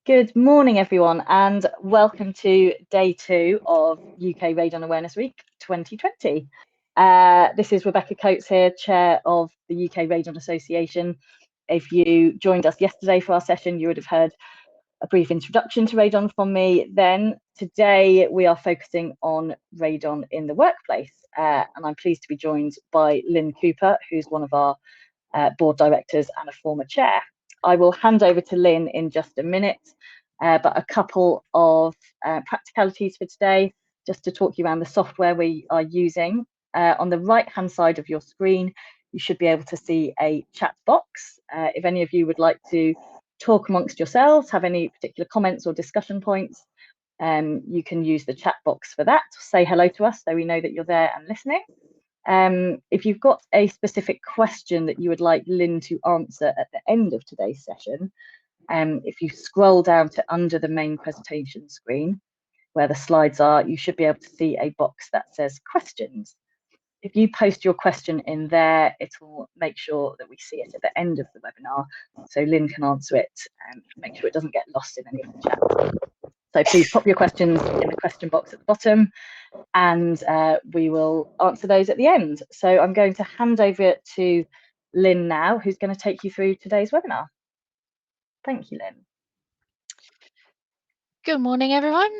Good morning, everyone, and welcome to day 2 of UK Radon Awareness Week 2020. This is Rebecca Coates here, Chair of the UK Radon Association. If you joined us yesterday for our session, you would have heard a brief introduction to radon from me then. Today, we are focusing on radon in the workplace, and I'm pleased to be joined by Lynn Cooper, who's one of our board directors and a former chair. I will hand over to Lynn in just a minute, but a couple of practicalities for today, just to talk you around the software we are using. On the right-hand side of your screen, you should be able to see a chat box. If any of you would like to talk amongst yourselves, have any particular comments or discussion points, you can use the chat box for that. Say hello to us so we know that you're there and listening. If you've got a specific question that you would like Lynn to answer at the end of today's session, if you scroll down to under the main presentation screen where the slides are, you should be able to see a box that says questions. If you post your question in there, it will make sure that we see it at the end of the webinar so Lynn can answer it and make sure it doesn't get lost in any of the chat. So please pop your questions in the question box at the bottom, and we will answer those at the end. So I'm going to hand over to Lynn now, who's going to take you through today's webinar. Thank you, Lynn. Good morning, everyone.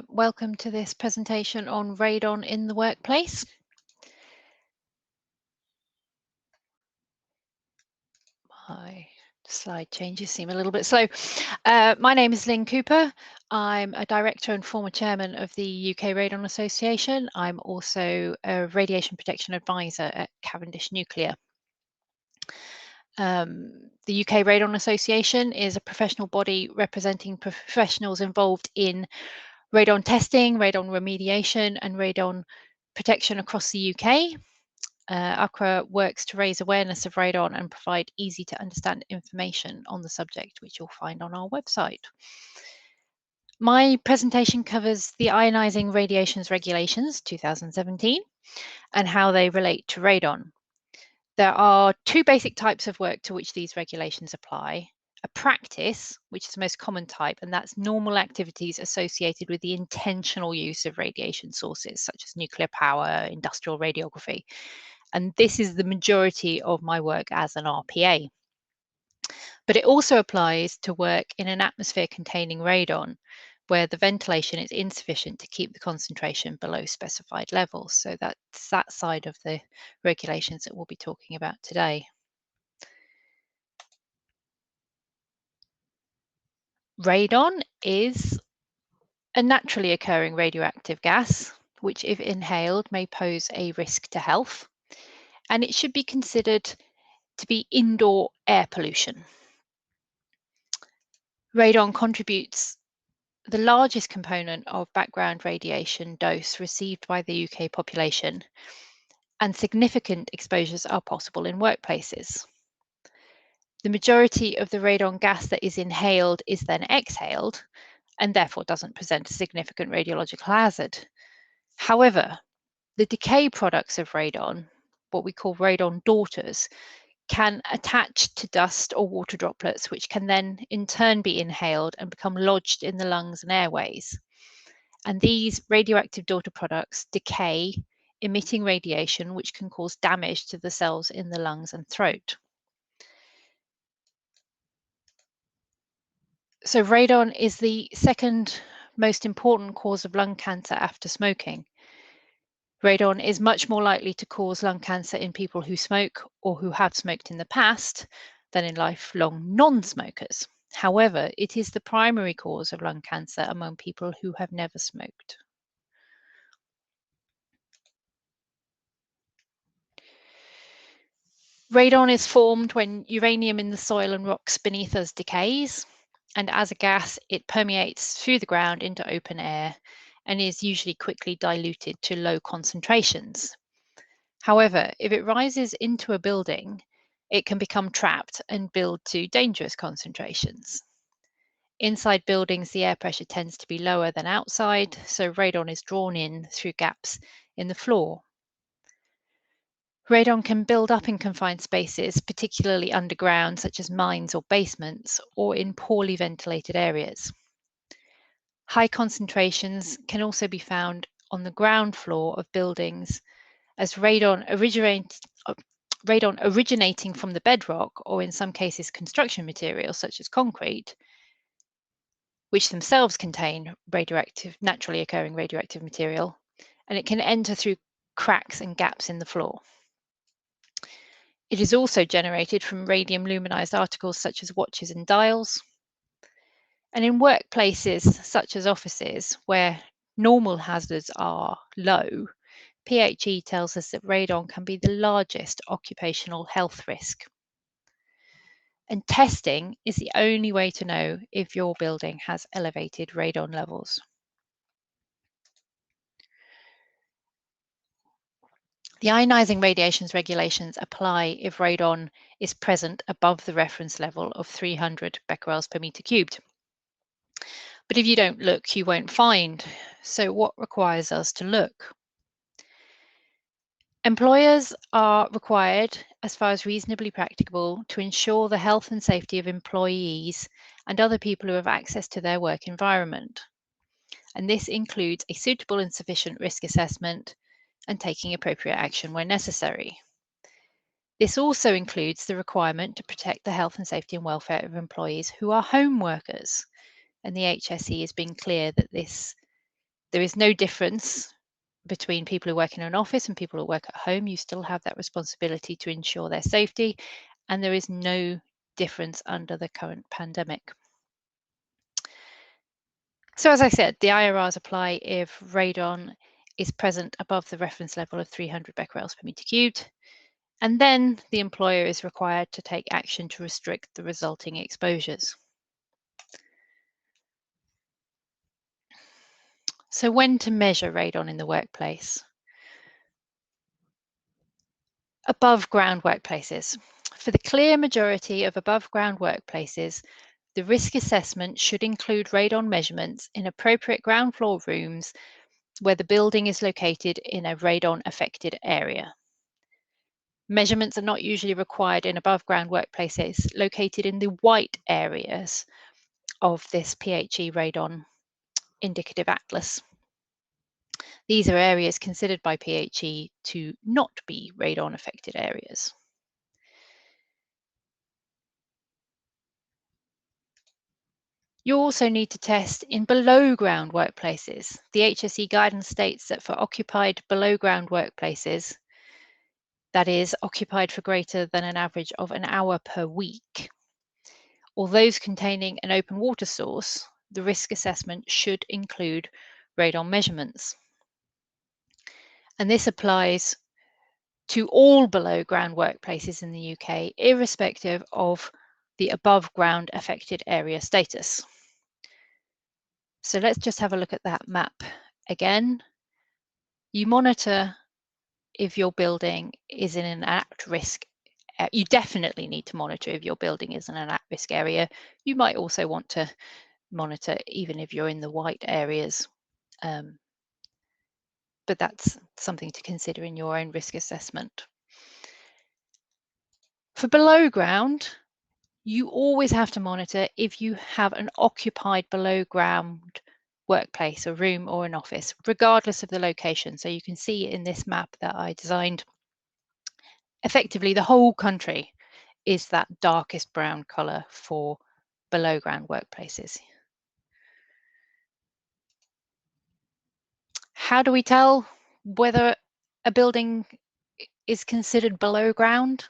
Welcome to this presentation on radon in the workplace. My slide changes seem a little bit slow. My name is Lynn Cooper. I'm a director and former chairman of the UK Radon Association. I'm also a radiation protection advisor at Cavendish Nuclear. The UK Radon Association is a professional body representing professionals involved in radon testing, radon remediation, and radon protection across the UK. UKRA works to raise awareness of radon and provide easy to understand information on the subject, which you'll find on our website. My presentation covers the Ionising Radiations Regulations 2017 and how they relate to radon. There are two basic types of work to which these regulations apply. A practice, which is the most common type, and that's normal activities associated with the intentional use of radiation sources, such as nuclear power, industrial radiography. And this is the majority of my work as an RPA. But it also applies to work in an atmosphere containing radon, where the ventilation is insufficient to keep the concentration below specified levels. So that's that side of the regulations that we'll be talking about today. Radon is a naturally occurring radioactive gas, which if inhaled may pose a risk to health, and it should be considered to be indoor air pollution. Radon contributes the largest component of background radiation dose received by the UK population, and significant exposures are possible in workplaces. The majority of the radon gas that is inhaled is then exhaled, and therefore doesn't present a significant radiological hazard. However, the decay products of radon, what we call radon daughters, can attach to dust or water droplets, which can then in turn be inhaled and become lodged in the lungs and airways. And these radioactive daughter products decay, emitting radiation, which can cause damage to the cells in the lungs and throat. So radon is the second most important cause of lung cancer after smoking. Radon is much more likely to cause lung cancer in people who smoke or who have smoked in the past than in lifelong non-smokers. However, it is the primary cause of lung cancer among people who have never smoked. Radon is formed when uranium in the soil and rocks beneath us decays, and as a gas, it permeates through the ground into open air and is usually quickly diluted to low concentrations. However, if it rises into a building, it can become trapped and build to dangerous concentrations. Inside buildings, the air pressure tends to be lower than outside, so radon is drawn in through gaps in the floor. Radon can build up in confined spaces, particularly underground, such as mines or basements, or in poorly ventilated areas. High concentrations can also be found on the ground floor of buildings, as radon originating from the bedrock, or in some cases construction materials such as concrete, which themselves contain naturally occurring radioactive material, and it can enter through cracks and gaps in the floor. It is also generated from radium luminized articles such as watches and dials. And in workplaces such as offices, where normal hazards are low, PHE tells us that radon can be the largest occupational health risk. And testing is the only way to know if your building has elevated radon levels. The ionizing radiations regulations apply if radon is present above the reference level of 300 becquerels per meter cubed. But if you don't look, you won't find. So what requires us to look? Employers are required, as far as reasonably practicable, to ensure the health and safety of employees and other people who have access to their work environment. And this includes a suitable and sufficient risk assessment and taking appropriate action where necessary. This also includes the requirement to protect the health and safety and welfare of employees who are home workers. And the HSE has been clear that there is no difference between people who work in an office and people who work at home. You still have that responsibility to ensure their safety, and there is no difference under the current pandemic. So as I said, the IRRs apply if radon is present above the reference level of 300 becquerels per meter cubed, and then the employer is required to take action to restrict the resulting exposures. So when to measure radon in the workplace? Above ground workplaces. For the clear majority of above ground workplaces, the risk assessment should include radon measurements in appropriate ground floor rooms where the building is located in a radon affected area. Measurements are not usually required in above ground workplaces located in the white areas of this PHE radon indicative atlas. These are areas considered by PHE to not be radon affected areas. You also need to test in below ground workplaces. The HSE guidance states that for occupied below ground workplaces, that is occupied for greater than an average of an hour per week, or those containing an open water source, the risk assessment should include radon measurements. And this applies to all below ground workplaces in the UK, irrespective of the above ground affected area status. So let's just have a look at that map again. You monitor if your building is in an at-risk. You definitely need to monitor if your building is in an at-risk area. You might also want to monitor even if you're in the white areas. But that's something to consider in your own risk assessment. For below ground, you always have to monitor if you have an occupied below ground workplace, a room or an office, regardless of the location. So you can see in this map that I designed, effectively the whole country is that darkest brown colour for below ground workplaces. How do we tell whether a building is considered below ground?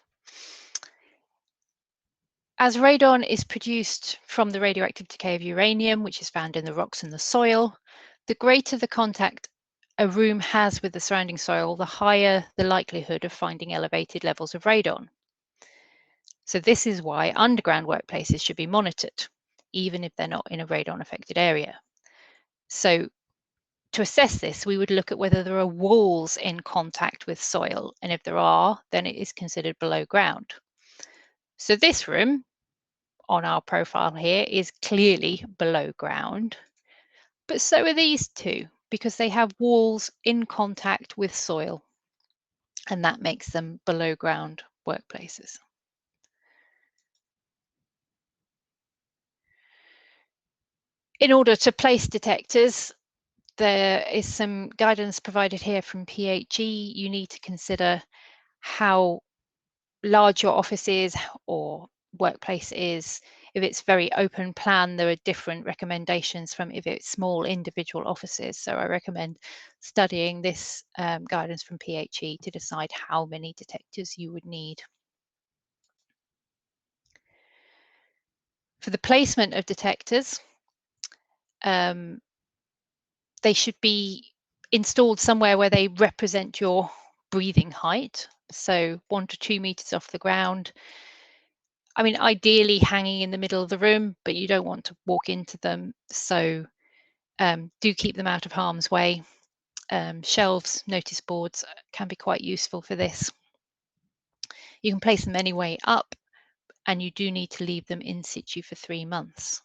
As radon is produced from the radioactive decay of uranium, which is found in the rocks and the soil, the greater the contact a room has with the surrounding soil, the higher the likelihood of finding elevated levels of radon. So this is why underground workplaces should be monitored, even if they're not in a radon affected area. So to assess this, we would look at whether there are walls in contact with soil, and if there are, then it is considered below ground. So this room on our profile here is clearly below ground, but so are these two because they have walls in contact with soil. and that makes them below ground workplaces. In order to place detectors, there is some guidance provided here from PHE. You need to consider how large your office is or workplace is. If it's very open plan, there are different recommendations from if it's small individual offices. So I recommend studying this guidance from PHE to decide how many detectors you would need. For the placement of detectors, they should be installed somewhere where they represent your breathing height. So 1 to 2 meters off the ground. I mean, ideally hanging in the middle of the room, but you don't want to walk into them. So do keep them out of harm's way. Shelves, notice boards can be quite useful for this. You can place them any way up, and you do need to leave them in situ for 3 months.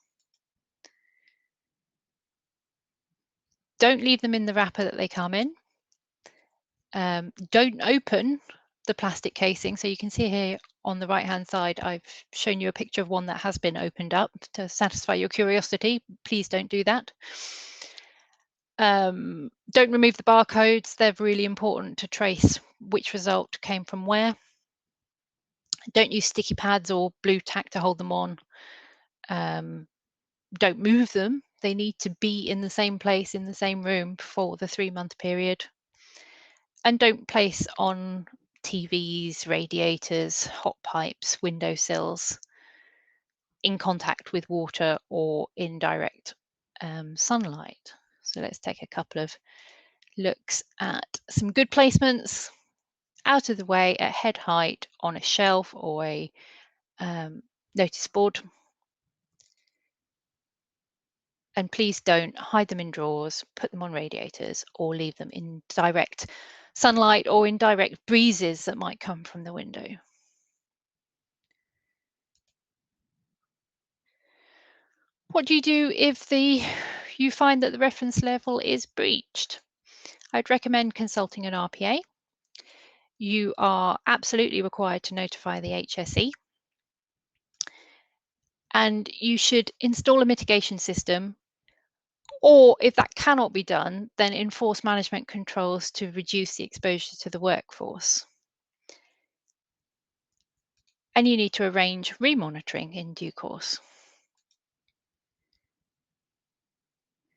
Don't leave them in the wrapper that they come in. Don't open the plastic casing. So you can see here on the right hand side, I've shown you a picture of one that has been opened up to satisfy your curiosity. Please don't do that. Don't remove the barcodes. They're really important to trace which result came from where. Don't use sticky pads or blue tack to hold them on. Don't move them. They need to be in the same place in the same room for the 3-month period. And don't place on TVs, radiators, hot pipes, windowsills in contact with water or in direct sunlight. So let's take a couple of looks at some good placements out of the way at head height on a shelf or a notice board. And please don't hide them in drawers, put them on radiators, or leave them in direct sunlight or in direct breezes that might come from the window. What do you do if you find that the reference level is breached? I'd recommend consulting an RPA. You are absolutely required to notify the HSE. And you should install a mitigation system, or if that cannot be done, then enforce management controls to reduce the exposure to the workforce. And you need to arrange remonitoring in due course.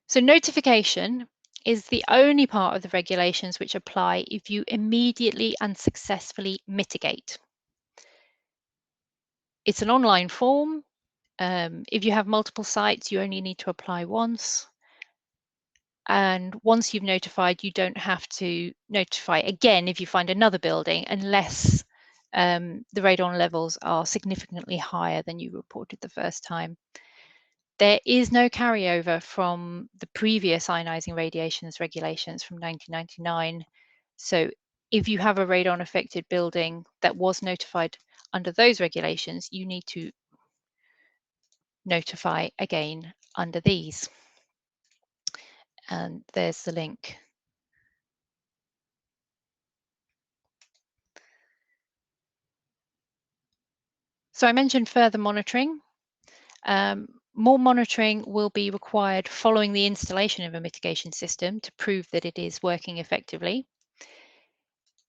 So notification is the only part of the regulations which apply if you immediately and successfully mitigate. It's an online form. If you have multiple sites, you only need to apply once. And once you've notified, you don't have to notify again if you find another building unless the radon levels are significantly higher than you reported the first time. There is no carryover from the previous ionizing radiations regulations from 1999. So if you have a radon affected building that was notified under those regulations, you need to notify again under these. And there's the link. So I mentioned further monitoring. More monitoring will be required following the installation of a mitigation system to prove that it is working effectively.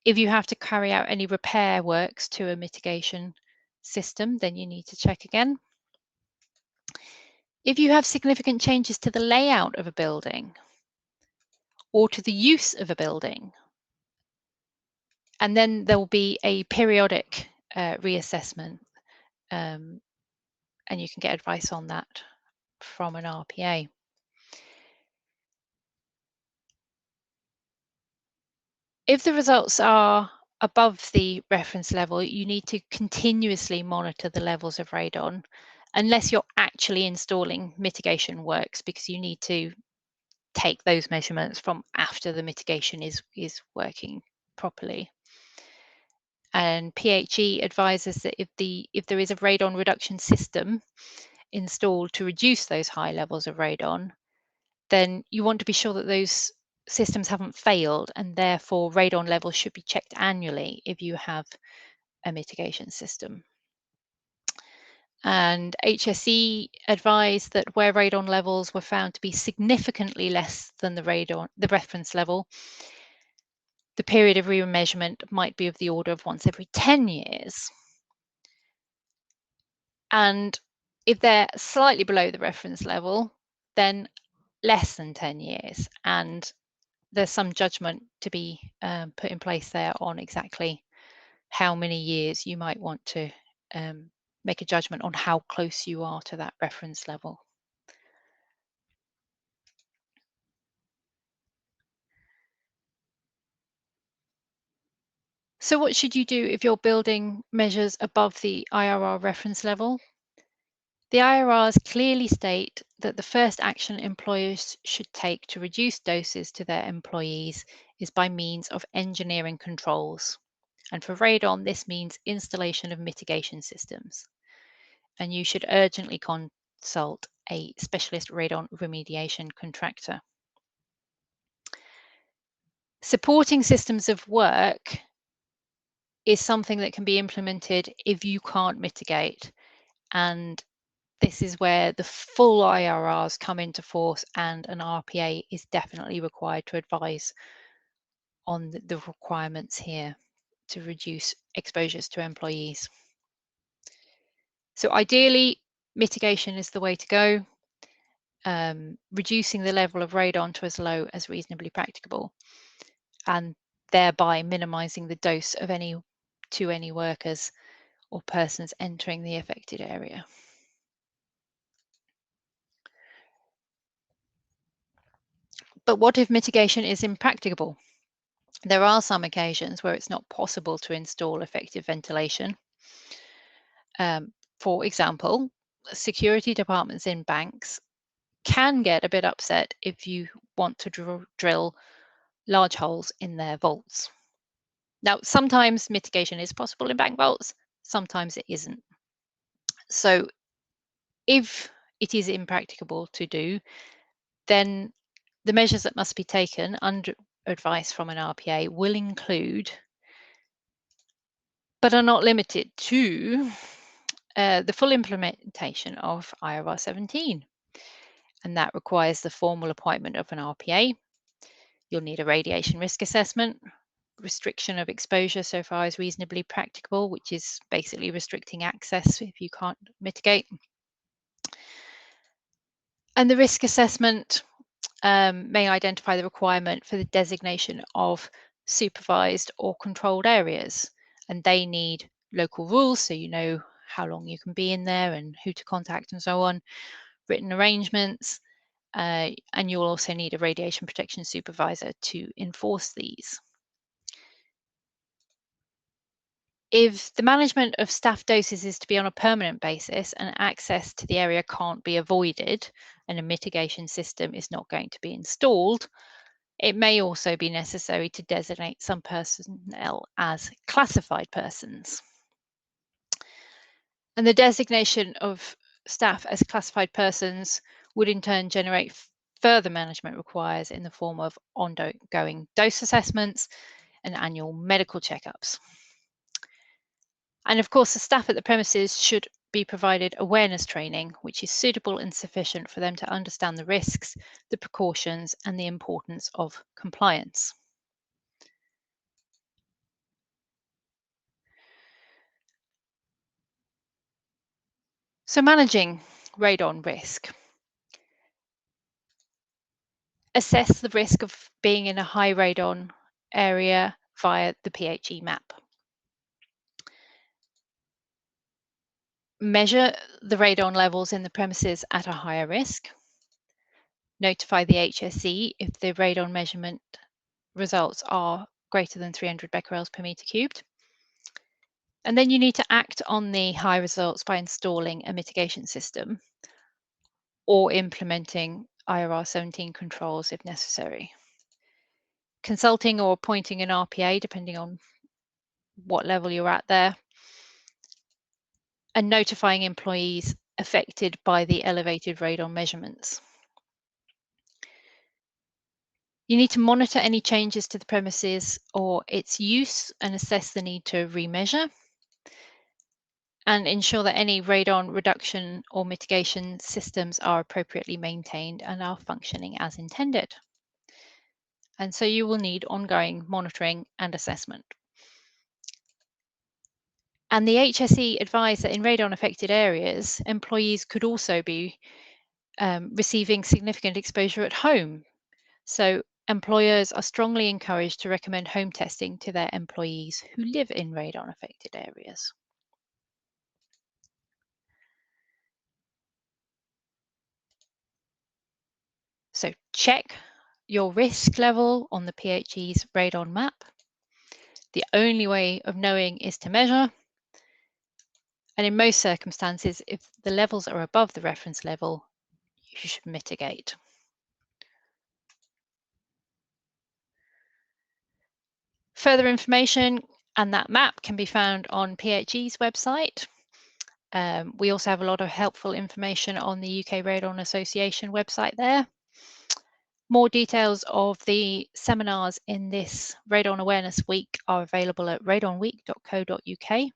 If you have to carry out any repair works to a mitigation system, then you need to check again. If you have significant changes to the layout of a building or to the use of a building, and then there will be a periodic reassessment, and you can get advice on that from an RPA. If the results are above the reference level, you need to continuously monitor the levels of radon unless you're actually installing mitigation works, because you need to take those measurements from after the mitigation is working properly. And PHE advises that if there is a radon reduction system installed to reduce those high levels of radon, then you want to be sure that those systems haven't failed, and therefore radon levels should be checked annually if you have a mitigation system. And HSE advised that where radon levels were found to be significantly less than the reference level, the period of re-measurement might be of the order of once every 10 years. And if they're slightly below the reference level, then less than 10 years. And there's some judgment to be put in place there on exactly how many years you might want to make a judgment on how close you are to that reference level. So what should you do if your building measures above the IRR reference level? The IRRs clearly state that the first action employers should take to reduce doses to their employees is by means of engineering controls. And for radon, this means installation of mitigation systems. And you should urgently consult a specialist radon remediation contractor. Supporting systems of work is something that can be implemented if you can't mitigate. And this is where the full IRRs come into force, and an RPA is definitely required to advise on the requirements here to reduce exposures to employees. So ideally, mitigation is the way to go, reducing the level of radon to as low as reasonably practicable, and thereby minimizing the dose of any workers or persons entering the affected area. But what if mitigation is impracticable? There are some occasions where it's not possible to install effective ventilation. For example, security departments in banks can get a bit upset if you want to drill large holes in their vaults. Now, sometimes mitigation is possible in bank vaults, sometimes it isn't. So if it is impracticable to do, then the measures that must be taken under advice from an RPA will include, but are not limited to, the full implementation of IRR 17. And that requires the formal appointment of an RPA. You'll need a radiation risk assessment, restriction of exposure so far as reasonably practicable, which is basically restricting access if you can't mitigate. And the risk assessment may identify the requirement for the designation of supervised or controlled areas, and they need local rules, so you know how long you can be in there and who to contact and so on, written arrangements, and you'll also need a radiation protection supervisor to enforce these. If the management of staff doses is to be on a permanent basis and access to the area can't be avoided and a mitigation system is not going to be installed, it may also be necessary to designate some personnel as classified persons. And the designation of staff as classified persons would in turn generate further management requires in the form of ongoing dose assessments and annual medical checkups. And of course, the staff at the premises should be provided awareness training, which is suitable and sufficient for them to understand the risks, the precautions, and the importance of compliance. So managing radon risk. Assess the risk of being in a high radon area via the PHE map. Measure the radon levels in the premises at a higher risk. Notify the HSE if the radon measurement results are greater than 300 becquerels per meter cubed. And then you need to act on the high results by installing a mitigation system or implementing IRR 17 controls if necessary. Consulting or appointing an RPA, depending on what level you're at there, and notifying employees affected by the elevated radon measurements. You need to monitor any changes to the premises or its use and assess the need to remeasure, and ensure that any radon reduction or mitigation systems are appropriately maintained and are functioning as intended. And so you will need ongoing monitoring and assessment. And the HSE advised that in radon affected areas, employees could also be receiving significant exposure at home. So employers are strongly encouraged to recommend home testing to their employees who live in radon affected areas. So check your risk level on the PHE's radon map. The only way of knowing is to measure. And in most circumstances, if the levels are above the reference level, you should mitigate. Further information and that map can be found on PHE's website. We also have a lot of helpful information on the UK Radon Association website there. More details of the seminars in this Radon Awareness Week are available at radonweek.co.uk.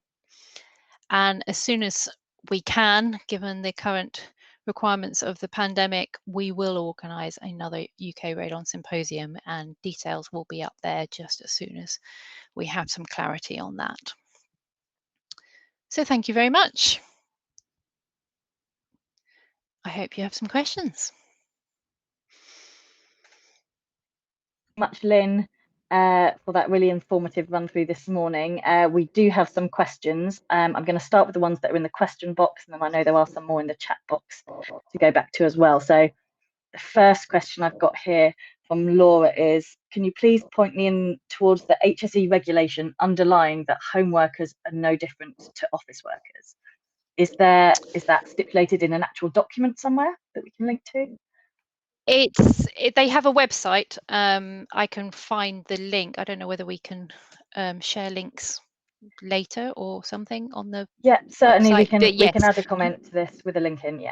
And as soon as we can, given the current requirements of the pandemic, we will organise another UK Radon Symposium, and details will be up there just as soon as we have some clarity on that. So thank you very much. I hope you have some questions. Much, Lynn, for that really informative run through this morning. We do have some questions. I'm going to start with the ones that are in the question box, and then I know there are some more in the chat box to go back to as well. So the first question I've got here from Laura is, can you please point me in towards the HSE regulation underlying that home workers are no different to office workers? Is that stipulated in an actual document somewhere that we can link to? They have a website. I can find the link. I don't know whether we can share links later or something on the certainly website. we can add a comment to this with a link in.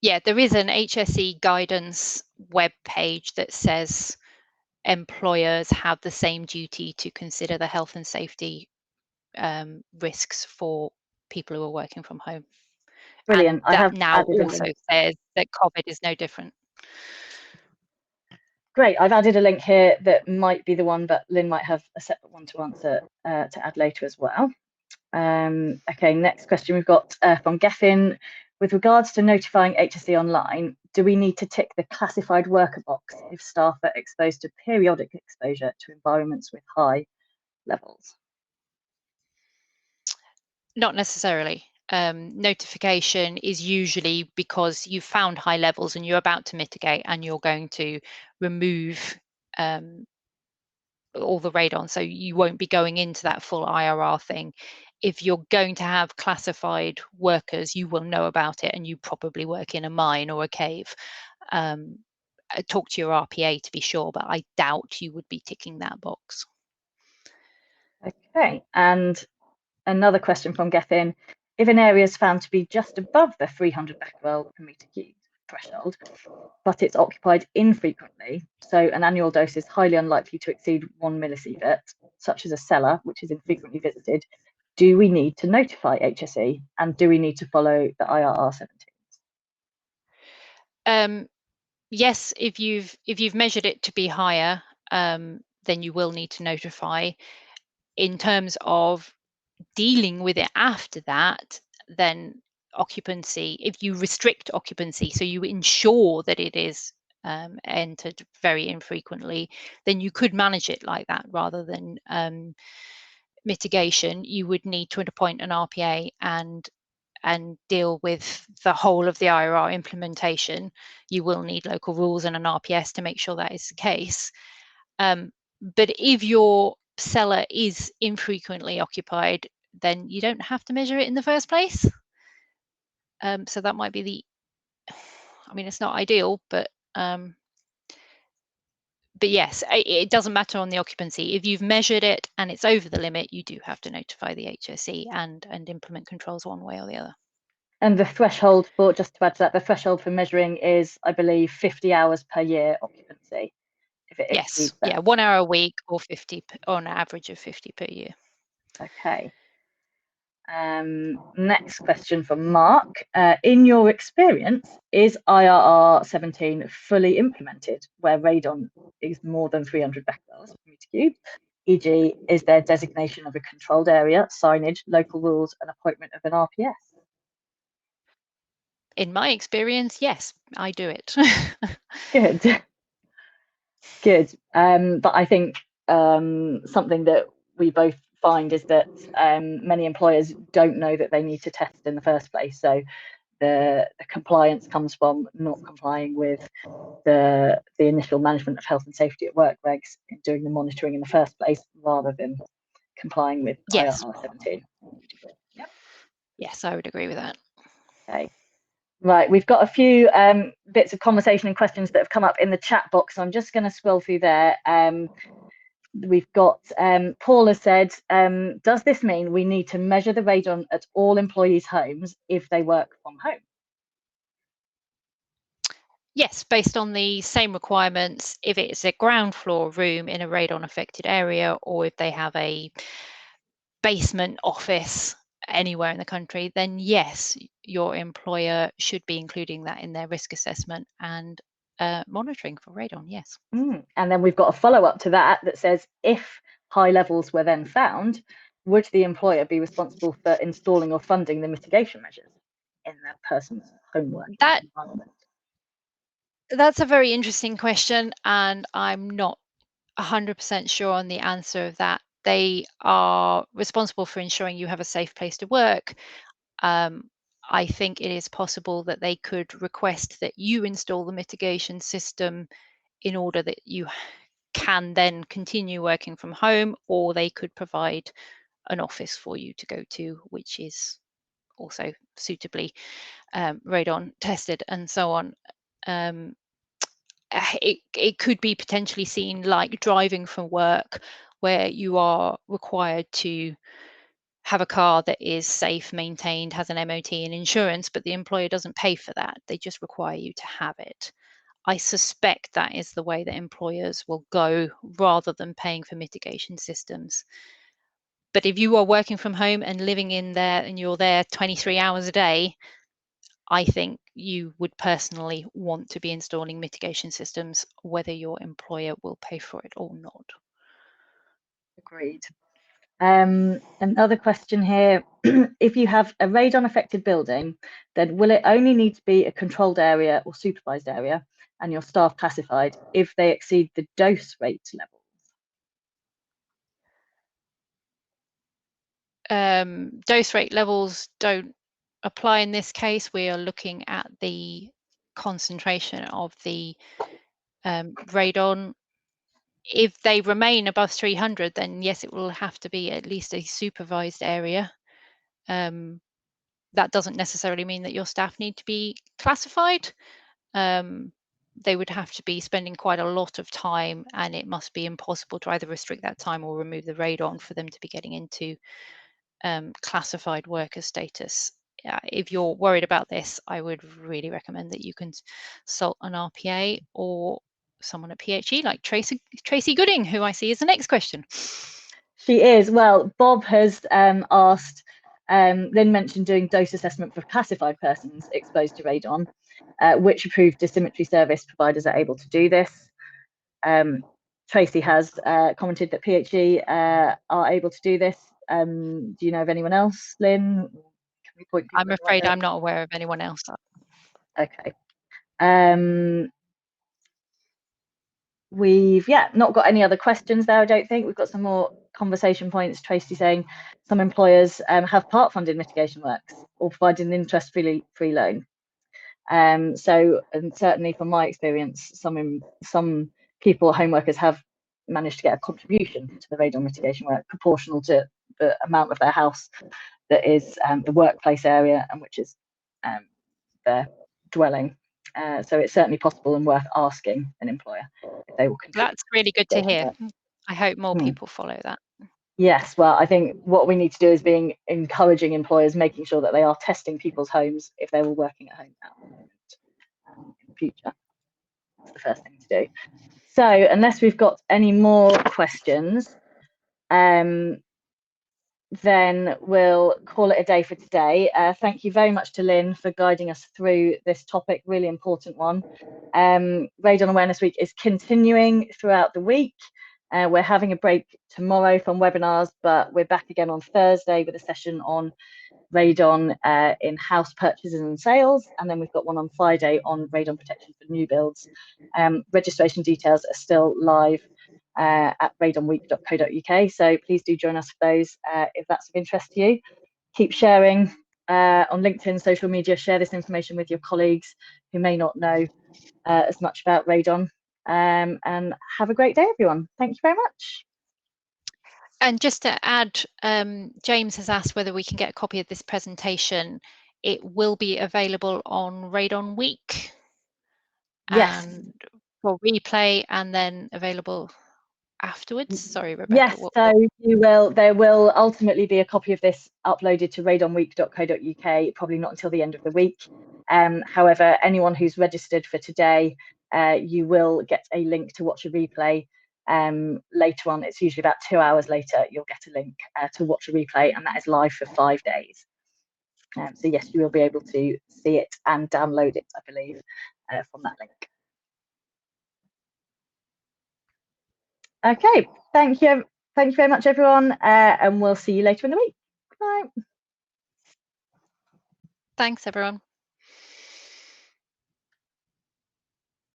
Yeah, there is an HSE guidance web page that says employers have the same duty to consider the health and safety risks for people who are working from home. Brilliant. And that now also says that COVID is no different. Great. I've added a link here that might be the one, but Lynn might have a separate one to answer to add later as well. Okay, next question we've got from Geffin. With regards to notifying HSE online, do we need to tick the classified worker box if staff are exposed to periodic exposure to environments with high levels? Not necessarily. Notification is usually because you found high levels and you're about to mitigate and you're going to remove all the radon, so you won't be going into that full IRR thing. If you're going to have classified workers, you will know about it, and you probably work in a mine or a cave. Talk to your RPA to be sure, but I doubt you would be ticking that box. Okay, and another question from Geffin. If an area is found to be just above the 300 becquerel per meter cubed threshold, but it's occupied infrequently, so an annual dose is highly unlikely to exceed 1 millisievert, such as a cellar, which is infrequently visited, do we need to notify HSE, and do we need to follow the IRR 17? Yes, if you've measured it to be higher, then you will need to notify. In terms of dealing with it after that, then occupancy, if you restrict occupancy, so you ensure that it is entered very infrequently, then you could manage it like that rather than mitigation. You would need to appoint an RPA and deal with the whole of the IRR implementation. You will need local rules and an RPS to make sure that is the case. But if your cellar is infrequently occupied, then you don't have to measure it in the first place. So that might be I mean, it's not ideal, but yes, it doesn't matter on the occupancy. If you've measured it and it's over the limit, you do have to notify the HSE and implement controls one way or the other. And the threshold for, just to add to that, the threshold for measuring is, I believe, 50 hours per year occupancy. If it exceeds that. Yeah, 1 hour a week or 50 on average of 50 per year. Okay. Next question from Mark. In your experience, is IRR 17 fully implemented where radon is more than 300 becquerels per meter cubed? E.g., is there designation of a controlled area, signage, local rules, and appointment of an RPS? In my experience, yes, I do it. Good. Good. But I think something that we both find is that many employers don't know that they need to test in the first place. So the compliance comes from not complying with the initial management of health and safety at work regs in doing the monitoring in the first place, rather than complying with Yes. IRR 17. Yep. Yes, I would agree with that. Okay. Right, we've got a few bits of conversation and questions that have come up in the chat box. So I'm just going to scroll through there. We've got Paula said, does this mean we need to measure the radon at all employees' homes if they work from home? Yes, based on the same requirements, if it's a ground floor room in a radon affected area, or if they have a basement office anywhere in the country, then yes, your employer should be including that in their risk assessment and monitoring for radon, yes. And then we've got a follow-up to that that says, if high levels were then found, would the employer be responsible for installing or funding the mitigation measures in the person's home working environment? That's a very interesting question, and I'm not 100% sure on the answer of that. They are responsible for ensuring you have a safe place to work. I think it is possible that they could request that you install the mitigation system in order that you can then continue working from home, or they could provide an office for you to go to, which is also suitably radon tested and so on. It could be potentially seen like driving from work, where you are required to have a car that is safe, maintained, has an MOT and insurance, but the employer doesn't pay for that. They just require you to have it. I suspect that is the way that employers will go, rather than paying for mitigation systems. But if you are working from home and living in there and you're there 23 hours a day, I think you would personally want to be installing mitigation systems, whether your employer will pay for it or not. Agreed. Another question here. If you have a radon affected building, then will it only need to be a controlled area or supervised area and your staff classified if they exceed the dose rate levels? Dose rate levels don't apply in this case. We are looking at the concentration of the radon. If they remain above 300, then yes, it will have to be at least a supervised area. That doesn't necessarily mean that your staff need to be classified. They would have to be spending quite a lot of time, and it must be impossible to either restrict that time or remove the radon for them to be getting into classified worker status. If you're worried about this, I would really recommend that you consult an RPA or someone at PHE like Tracy Gooding, who I see is the next question. She is. Well, Bob has asked, Lynn mentioned doing dose assessment for classified persons exposed to radon. Which approved dosimetry service providers are able to do this? Tracy has commented that PHE are able to do this. Do you know of anyone else, Lynn? Can we point people I'm afraid I'm not aware of anyone else. Okay. We've not got any other questions there, I don't think. We've got some more conversation points. Tracy saying some employers have part funded mitigation works or provided an interest-free loan. So, and certainly from my experience, some people, home workers, have managed to get a contribution to the radon mitigation work proportional to the amount of their house that is the workplace area and which is their dwelling. So it's certainly possible and worth asking an employer if they will contribute. That's really good to hear. I hope more people follow that. Yes, well, I think what we need to do is encouraging employers, making sure that they are testing people's homes if they're all working at home now in the future. That's the first thing to do. So unless we've got any more questions, then we'll call it a day for today. Thank you very much to Lynn for guiding us through this topic, really important one. Radon Awareness Week is continuing throughout the week. We're having a break tomorrow from webinars, but we're back again on Thursday with a session on radon in house purchases and sales, and then we've got one on Friday on radon protection for new builds. Registration details are still live at radonweek.co.uk, so please do join us for those if that's of interest to you. Keep sharing on LinkedIn, social media, share this information with your colleagues who may not know as much about radon, and have a great day, everyone. Thank you very much. And just to add, James has asked whether we can get a copy of this presentation. It will be available on Radon Week. Yes. And for replay, and then available afterwards. Sorry, Rebecca. Yes, so there will ultimately be a copy of this uploaded to radonweek.co.uk, probably not until the end of the week. However, anyone who's registered for today, you will get a link to watch a replay later on. It's usually about 2 hours later, you'll get a link to watch a replay, and that is live for 5 days. So yes, you will be able to see it and download it, I believe, from that link. Okay, thank you very much, everyone, and we'll see you later in the week. Bye. Thanks, everyone.